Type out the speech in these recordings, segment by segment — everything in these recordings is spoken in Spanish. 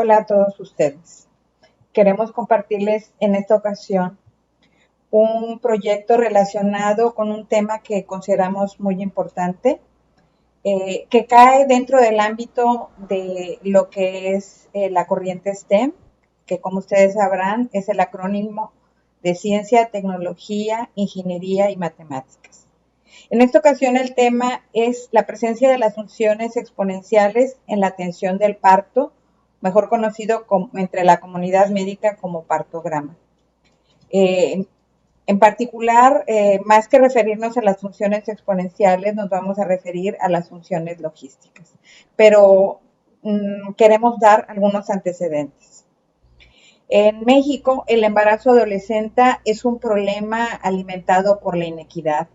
Hola a todos ustedes. Queremos compartirles en esta ocasión un proyecto relacionado con un tema que consideramos muy importante, que cae dentro del ámbito de lo que es la corriente STEM, que como ustedes sabrán es el acrónimo de Ciencia, Tecnología, Ingeniería y Matemáticas. En esta ocasión el tema es la presencia de las funciones exponenciales en la atención del parto, mejor conocido entre la comunidad médica como partograma. En particular, más que referirnos a las funciones exponenciales, nos vamos a referir a las funciones logísticas, pero queremos dar algunos antecedentes. En México, el embarazo adolescente es un problema alimentado por la inequidad.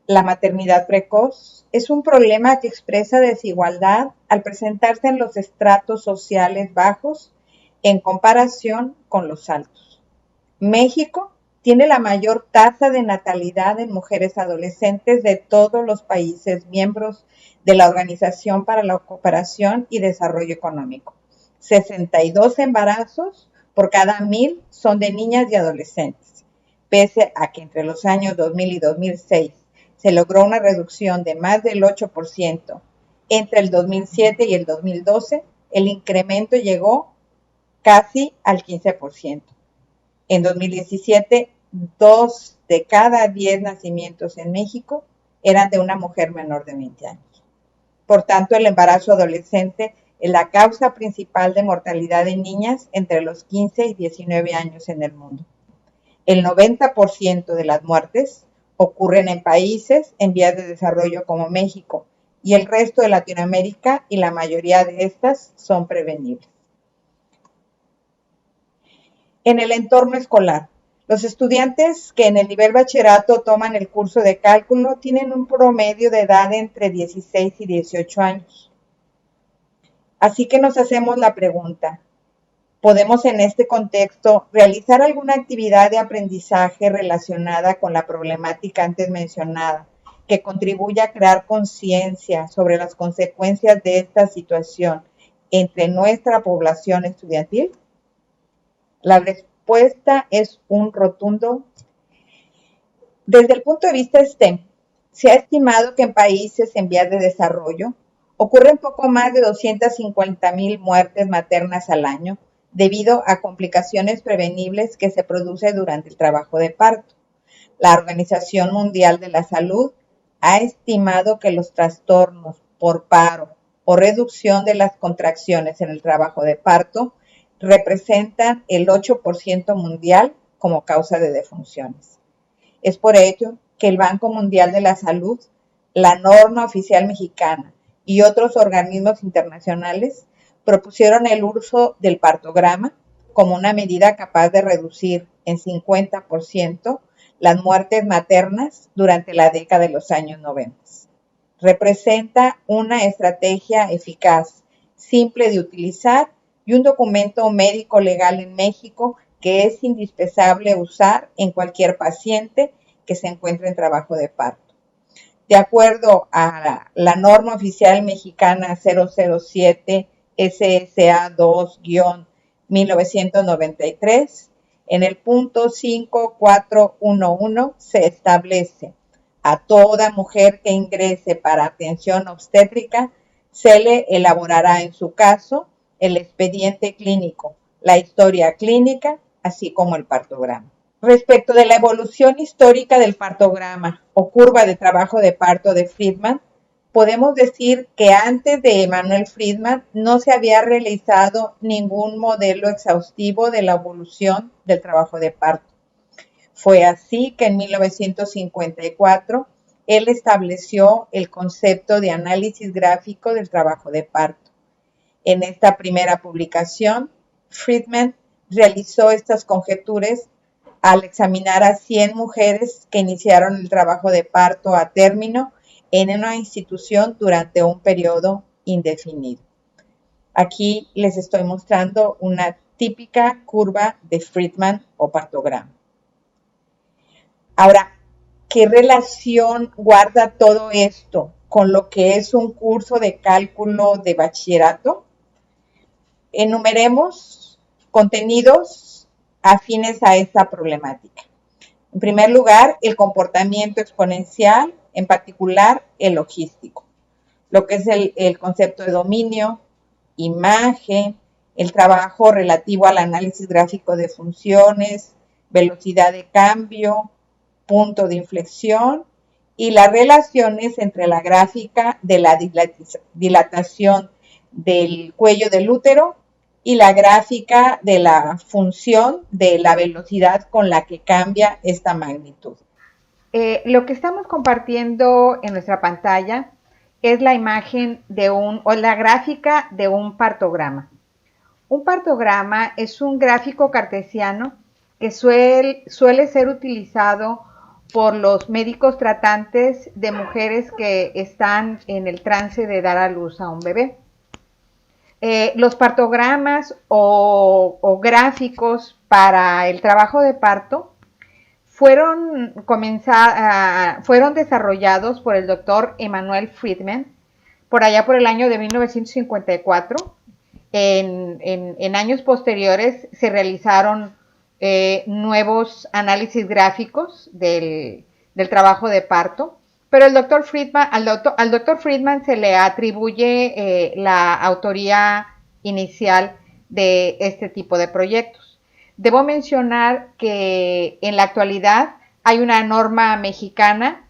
La maternidad precoz es un problema que expresa desigualdad al presentarse en los estratos sociales bajos en comparación con los altos. México tiene la mayor tasa de natalidad en mujeres adolescentes de todos los países miembros de la Organización para la Cooperación y Desarrollo Económico. 62 embarazos por cada 1000 son de niñas y adolescentes, pese a que entre los años 2000 y 2006 se logró una reducción de más del 8%. Entre el 2007 y el 2012, el incremento llegó casi al 15%. En 2017, 2 de cada 10 nacimientos en México eran de una mujer menor de 20 años. Por tanto, el embarazo adolescente es la causa principal de mortalidad en niñas entre los 15 y 19 años en el mundo. El 90% de las muertes ocurren en países en vías de desarrollo como México y el resto de Latinoamérica, y la mayoría de estas son prevenibles. En el entorno escolar, los estudiantes que en el nivel bachillerato toman el curso de cálculo tienen un promedio de edad entre 16 y 18 años. Así que nos hacemos la pregunta, ¿podemos en este contexto realizar alguna actividad de aprendizaje relacionada con la problemática antes mencionada, que contribuya a crear conciencia sobre las consecuencias de esta situación entre nuestra población estudiantil? La respuesta es un rotundo. Desde el punto de vista STEM, se ha estimado que en países en vías de desarrollo ocurren poco más de 250,000 muertes maternas al año, debido a complicaciones prevenibles que se producen durante el trabajo de parto. La Organización Mundial de la Salud ha estimado que los trastornos por paro o reducción de las contracciones en el trabajo de parto representan el 8% mundial como causa de defunciones. Es por ello que el Banco Mundial de la Salud, la norma oficial mexicana y otros organismos internacionales propusieron el uso del partograma como una medida capaz de reducir en 50% las muertes maternas durante la década de los años 90. Representa una estrategia eficaz, simple de utilizar y un documento médico legal en México que es indispensable usar en cualquier paciente que se encuentre en trabajo de parto. De acuerdo a la norma oficial mexicana 007 SSA 2-1993, en el punto 5411 se establece: a toda mujer que ingrese para atención obstétrica se le elaborará en su caso el expediente clínico, la historia clínica, así como el partograma. Respecto de la evolución histórica del partograma o curva de trabajo de parto de Friedman, podemos decir que antes de Emanuel Friedman no se había realizado ningún modelo exhaustivo de la evolución del trabajo de parto. Fue así que en 1954 él estableció el concepto de análisis gráfico del trabajo de parto. En esta primera publicación, Friedman realizó estas conjeturas al examinar a 100 mujeres que iniciaron el trabajo de parto a término en una institución durante un periodo indefinido. Aquí les estoy mostrando una típica curva de Friedman o partograma. Ahora, ¿qué relación guarda todo esto con lo que es un curso de cálculo de bachillerato? Enumeremos contenidos afines a esta problemática. En primer lugar, el comportamiento exponencial, en particular el logístico, lo que es el concepto de dominio, imagen, el trabajo relativo al análisis gráfico de funciones, velocidad de cambio, punto de inflexión y las relaciones entre la gráfica de la dilatación del cuello del útero y la gráfica de la función de la velocidad con la que cambia esta magnitud. Lo que estamos compartiendo en nuestra pantalla es la imagen o la gráfica de un partograma. Un partograma es un gráfico cartesiano que suele ser utilizado por los médicos tratantes de mujeres que están en el trance de dar a luz a un bebé. Los partogramas o gráficos para el trabajo de parto fueron desarrollados por el doctor Emanuel Friedman por allá por el año de 1954. En años posteriores se realizaron nuevos análisis gráficos del trabajo de parto, pero al doctor Friedman se le atribuye la autoría inicial de este tipo de proyectos. Debo mencionar que en la actualidad hay una norma mexicana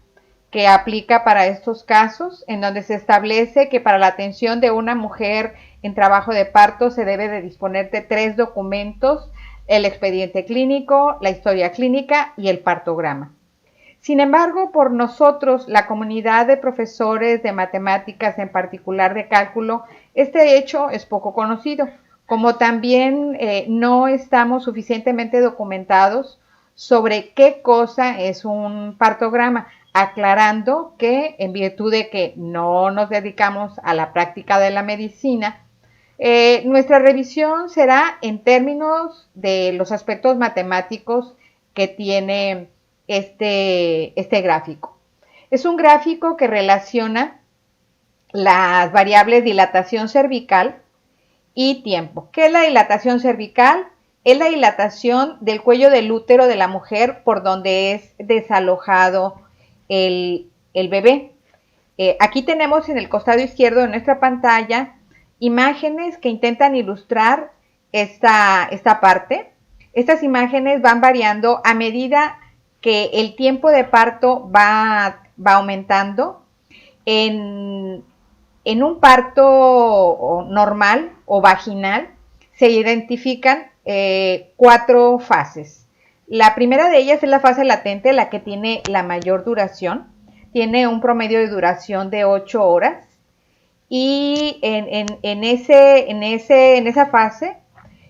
que aplica para estos casos, en donde se establece que para la atención de una mujer en trabajo de parto se debe de disponer de 3 documentos: el expediente clínico, la historia clínica y el partograma. Sin embargo, por nosotros, la comunidad de profesores de matemáticas, en particular de cálculo, este hecho es poco conocido, como también no estamos suficientemente documentados sobre qué cosa es un partograma, aclarando que en virtud de que no nos dedicamos a la práctica de la medicina, nuestra revisión será en términos de los aspectos matemáticos que tiene este gráfico. Es un gráfico que relaciona las variables dilatación cervical y tiempo. ¿Qué es la dilatación cervical? Es la dilatación del cuello del útero de la mujer por donde es desalojado el bebé. Aquí tenemos en el costado izquierdo de nuestra pantalla imágenes que intentan ilustrar esta parte. Estas imágenes van variando a medida que el tiempo de parto va aumentando. En un parto normal o vaginal se identifican 4 fases. La primera de ellas es la fase latente, la que tiene la mayor duración. Tiene un promedio de duración de 8 horas. Y en esa fase,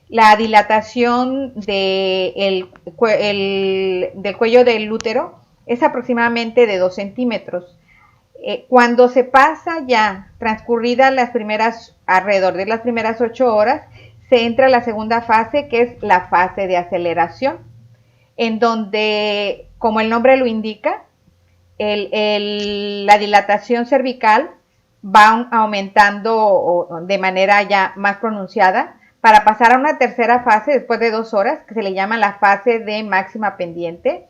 la dilatación del cuello del útero es aproximadamente de 2 centímetros. Cuando se pasa ya, transcurridas alrededor de las primeras 8 horas, se entra a la segunda fase, que es la fase de aceleración, en donde, como el nombre lo indica, la dilatación cervical va aumentando de manera ya más pronunciada para pasar a una tercera fase después de 2 horas, que se le llama la fase de máxima pendiente,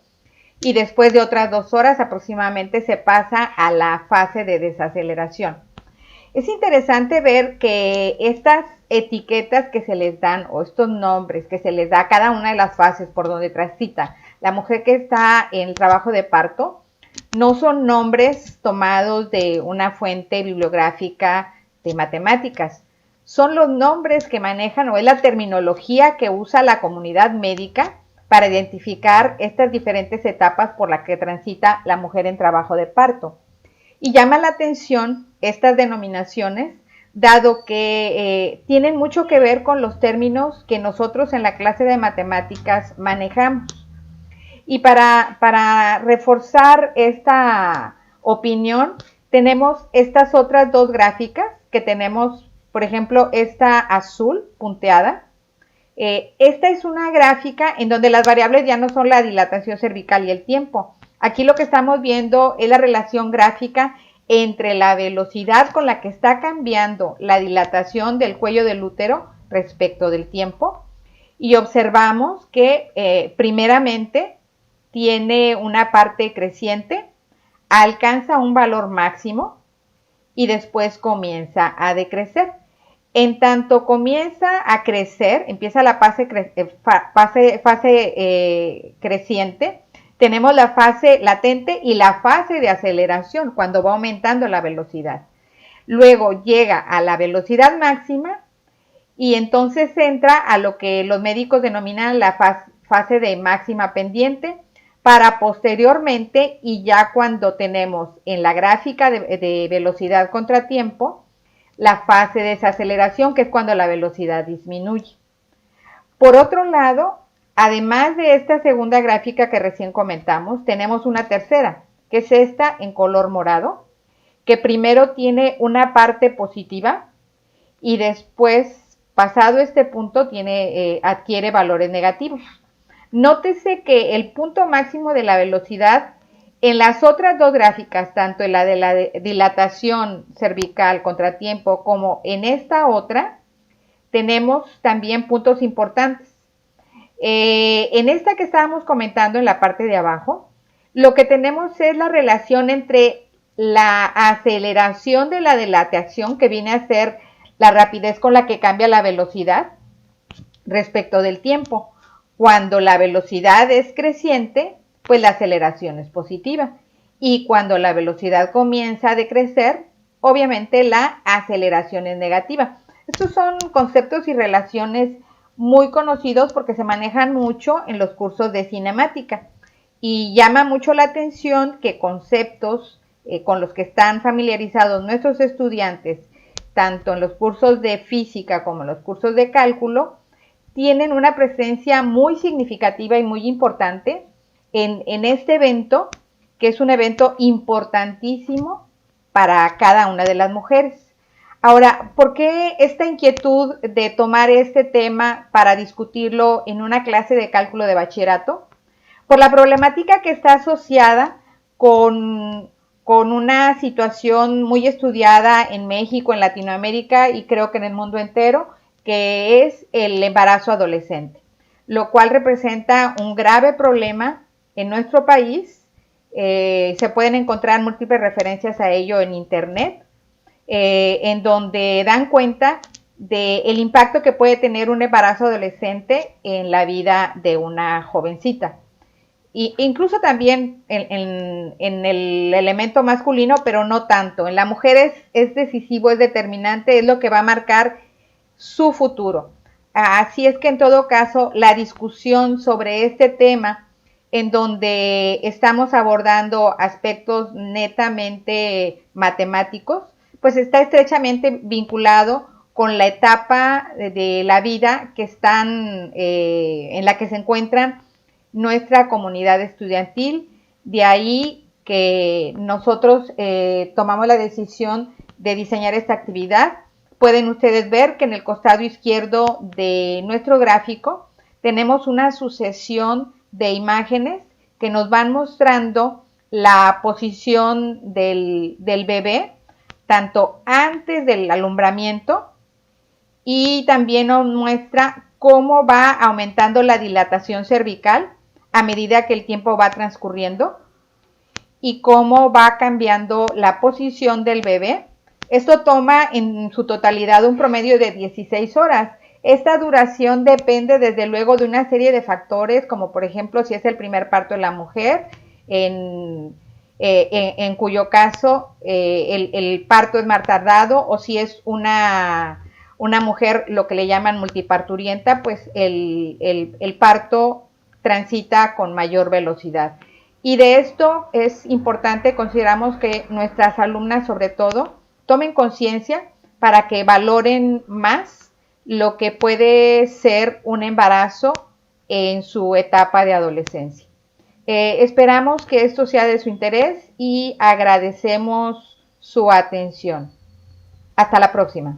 y después de otras 2 horas aproximadamente se pasa a la fase de desaceleración. Es interesante ver que estas etiquetas que se les dan, o estos nombres que se les da a cada una de las fases por donde transita la mujer que está en el trabajo de parto, no son nombres tomados de una fuente bibliográfica de matemáticas. Son los nombres que manejan, o es la terminología que usa la comunidad médica para identificar estas diferentes etapas por las que transita la mujer en trabajo de parto. Y llama la atención estas denominaciones, dado que tienen mucho que ver con los términos que nosotros en la clase de matemáticas manejamos. Y para reforzar esta opinión, tenemos estas otras 2 gráficas que tenemos, por ejemplo, esta azul punteada. Esta es una gráfica en donde las variables ya no son la dilatación cervical y el tiempo. Aquí lo que estamos viendo es la relación gráfica entre la velocidad con la que está cambiando la dilatación del cuello del útero respecto del tiempo y observamos que primeramente tiene una parte creciente, alcanza un valor máximo y después comienza a decrecer. En tanto comienza a crecer, empieza la fase creciente, tenemos la fase latente y la fase de aceleración, cuando va aumentando la velocidad. Luego llega a la velocidad máxima y entonces entra a lo que los médicos denominan la fase de máxima pendiente, para posteriormente, y ya cuando tenemos en la gráfica de velocidad contra tiempo, la fase de desaceleración, que es cuando la velocidad disminuye. Por otro lado, además de esta segunda gráfica que recién comentamos, tenemos una tercera, que es esta en color morado, que primero tiene una parte positiva y después, pasado este punto, adquiere valores negativos. Nótese que el punto máximo de la velocidad en las otras dos gráficas, tanto en la de la dilatación cervical contratiempo como en esta otra, tenemos también puntos importantes. En esta que estábamos comentando en la parte de abajo, lo que tenemos es la relación entre la aceleración de la dilatación, que viene a ser la rapidez con la que cambia la velocidad respecto del tiempo. Cuando la velocidad es creciente, pues la aceleración es positiva. Y cuando la velocidad comienza a decrecer, obviamente la aceleración es negativa. Estos son conceptos y relaciones muy conocidos porque se manejan mucho en los cursos de cinemática. Y llama mucho la atención que conceptos con los que están familiarizados nuestros estudiantes, tanto en los cursos de física como en los cursos de cálculo, tienen una presencia muy significativa y muy importante en este evento, que es un evento importantísimo para cada una de las mujeres. Ahora, ¿por qué esta inquietud de tomar este tema para discutirlo en una clase de cálculo de bachillerato? Por la problemática que está asociada con una situación muy estudiada en México, en Latinoamérica y creo que en el mundo entero, que es el embarazo adolescente, lo cual representa un grave problema en nuestro país. Se pueden encontrar múltiples referencias a ello en internet, en donde dan cuenta del impacto que puede tener un embarazo adolescente en la vida de una jovencita. Y incluso también en el elemento masculino, pero no tanto. En la mujer es decisivo, es determinante, es lo que va a marcar su futuro. Así es que en todo caso la discusión sobre este tema, en donde estamos abordando aspectos netamente matemáticos, pues está estrechamente vinculado con la etapa de la vida que están, en la que se encuentran nuestra comunidad estudiantil. De ahí que nosotros tomamos la decisión de diseñar esta actividad. Pueden ustedes ver que en el costado izquierdo de nuestro gráfico tenemos una sucesión de imágenes que nos van mostrando la posición del bebé, tanto antes del alumbramiento, y también nos muestra cómo va aumentando la dilatación cervical a medida que el tiempo va transcurriendo y cómo va cambiando la posición del bebé. Esto toma en su totalidad un promedio de 16 horas. Esta duración depende desde luego de una serie de factores, como por ejemplo si es el primer parto de la mujer, en cuyo caso el parto es más tardado, o si es una mujer, lo que le llaman multiparturienta, pues el parto transita con mayor velocidad. Y de esto es importante, consideramos que nuestras alumnas sobre todo tomen conciencia para que valoren más lo que puede ser un embarazo en su etapa de adolescencia. Esperamos que esto sea de su interés y agradecemos su atención. Hasta la próxima.